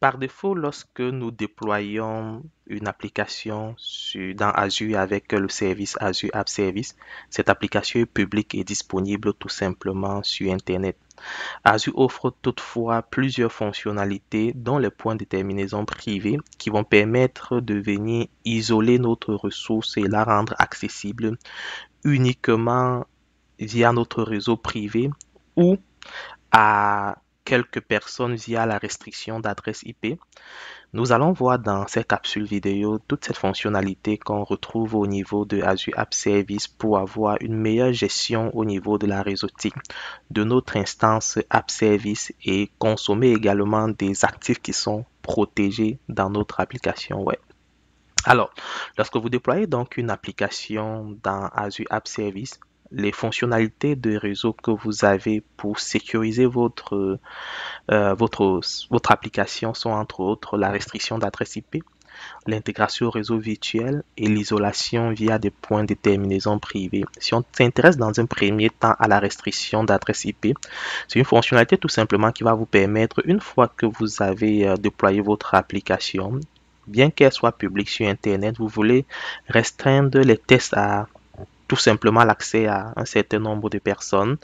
Par défaut, lorsque nous déployons une application dans Azure avec le service Azure App Service, cette application est publique et disponible tout simplement sur Internet. Azure offre toutefois plusieurs fonctionnalités, dont les points de déterminaison privés, qui vont permettre de venir isoler notre ressource et la rendre accessible uniquement via notre réseau privé ou à quelques personnes via la restriction d'adresse IP. Nous allons voir dans cette capsule vidéo toute cette fonctionnalité qu'on retrouve au niveau de Azure App Service pour avoir une meilleure gestion au niveau de la réseautique de notre instance App Service et consommer également des actifs qui sont protégés dans notre application web. Alors, lorsque vous déployez donc une application dans Azure App Service, les fonctionnalités de réseau que vous avez pour sécuriser votre application sont entre autres la restriction d'adresse IP, l'intégration au réseau virtuel et l'isolation via des points de terminaison privés. Si on s'intéresse dans un premier temps à la restriction d'adresse IP, c'est une fonctionnalité tout simplement qui va vous permettre, une fois que vous avez déployé votre application, bien qu'elle soit publique sur Internet, vous voulez restreindre les tests à tout simplement l'accès à un certain nombre de personnes.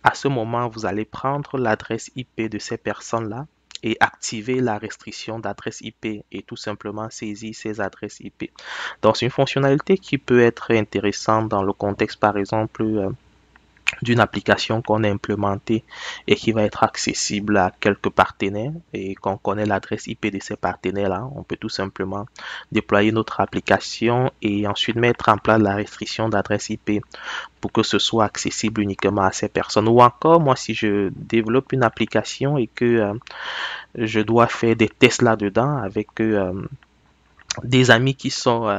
À ce moment, vous allez prendre l'adresse IP de ces personnes-là et activer la restriction d'adresse IP et tout simplement saisir ces adresses IP. Donc, c'est une fonctionnalité qui peut être intéressante dans le contexte, par exemple, d'une application qu'on a implémentée et qui va être accessible à quelques partenaires et qu'on connaît l'adresse IP de ces partenaires-là, on peut tout simplement déployer notre application et ensuite mettre en place la restriction d'adresse IP pour que ce soit accessible uniquement à ces personnes. Ou encore, moi, si je développe une application et que je dois faire des tests là-dedans avec des amis qui sont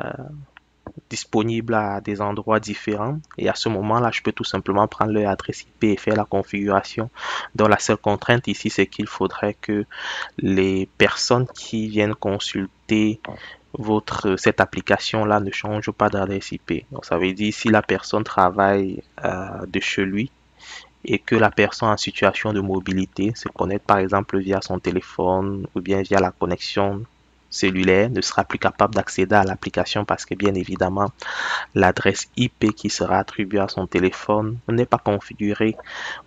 disponibles à des endroits différents. Et à ce moment-là, je peux tout simplement prendre leur adresse IP et faire la configuration. Donc la seule contrainte ici, c'est qu'il faudrait que les personnes qui viennent consulter cette application-là ne change pas d'adresse IP. Donc ça veut dire si la personne travaille de chez lui et que la personne en situation de mobilité se connecte par exemple via son téléphone ou bien via la connexion cellulaire, ne sera plus capable d'accéder à l'application parce que bien évidemment l'adresse IP qui sera attribuée à son téléphone n'est pas configurée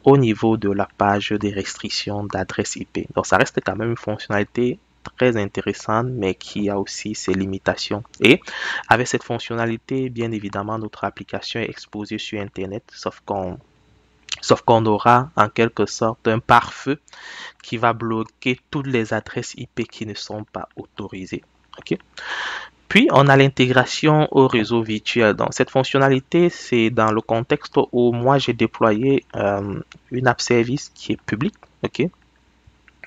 au niveau de la page des restrictions d'adresse IP. Donc ça reste quand même une fonctionnalité très intéressante mais qui a aussi ses limitations. Et avec cette fonctionnalité, bien évidemment, notre application est exposée sur Internet, sauf qu'on aura en quelque sorte un pare-feu qui va bloquer toutes les adresses IP qui ne sont pas autorisées. Ok. Puis, on a l'intégration au réseau virtuel. Donc, cette fonctionnalité, c'est dans le contexte où moi, j'ai déployé une app service qui est publique. Ok.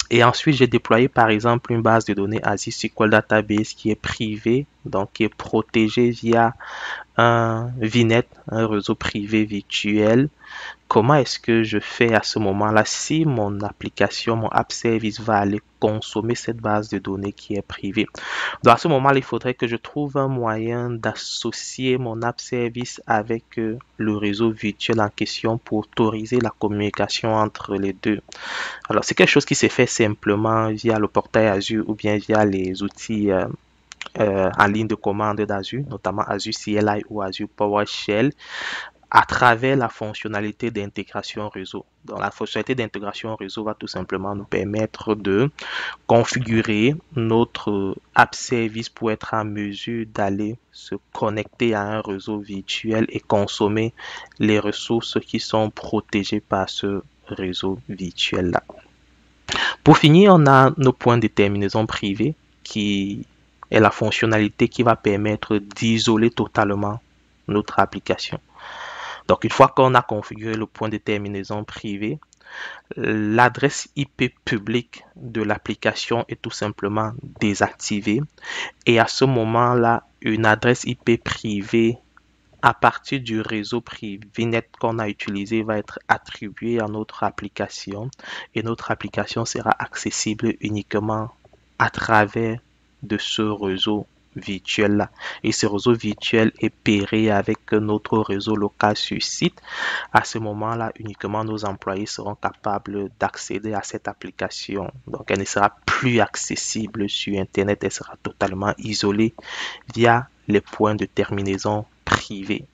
Et ensuite, j'ai déployé par exemple une base de données Azure SQL Database qui est privée, donc qui est protégée via un VNet, un réseau privé virtuel. Comment est-ce que je fais à ce moment-là si mon application, mon app service va aller consommer cette base de données qui est privée? Donc à ce moment-là, il faudrait que je trouve un moyen d'associer mon app service avec le réseau virtuel en question pour autoriser la communication entre les deux. Alors c'est quelque chose qui s'est fait simplement via le portail Azure ou bien via les outils en ligne de commande d'Azure, notamment Azure CLI ou Azure PowerShell à travers la fonctionnalité d'intégration réseau. Donc, la fonctionnalité d'intégration réseau va tout simplement nous permettre de configurer notre app service pour être en mesure d'aller se connecter à un réseau virtuel et consommer les ressources qui sont protégées par ce réseau virtuel-là. Pour finir, on a nos points de terminaison privés qui est la fonctionnalité qui va permettre d'isoler totalement notre application. Donc, une fois qu'on a configuré le point de terminaison privé, l'adresse IP publique de l'application est tout simplement désactivée. Et à ce moment-là, une adresse IP privée à partir du réseau privé net qu'on a utilisé va être attribuée à notre application et notre application sera accessible uniquement à travers de ce réseau virtuel-là. Et ce réseau virtuel est pairé avec notre réseau local sur site. À ce moment-là, uniquement nos employés seront capables d'accéder à cette application. Donc, elle ne sera plus accessible sur Internet, elle sera totalement isolée via les points de terminaison privés.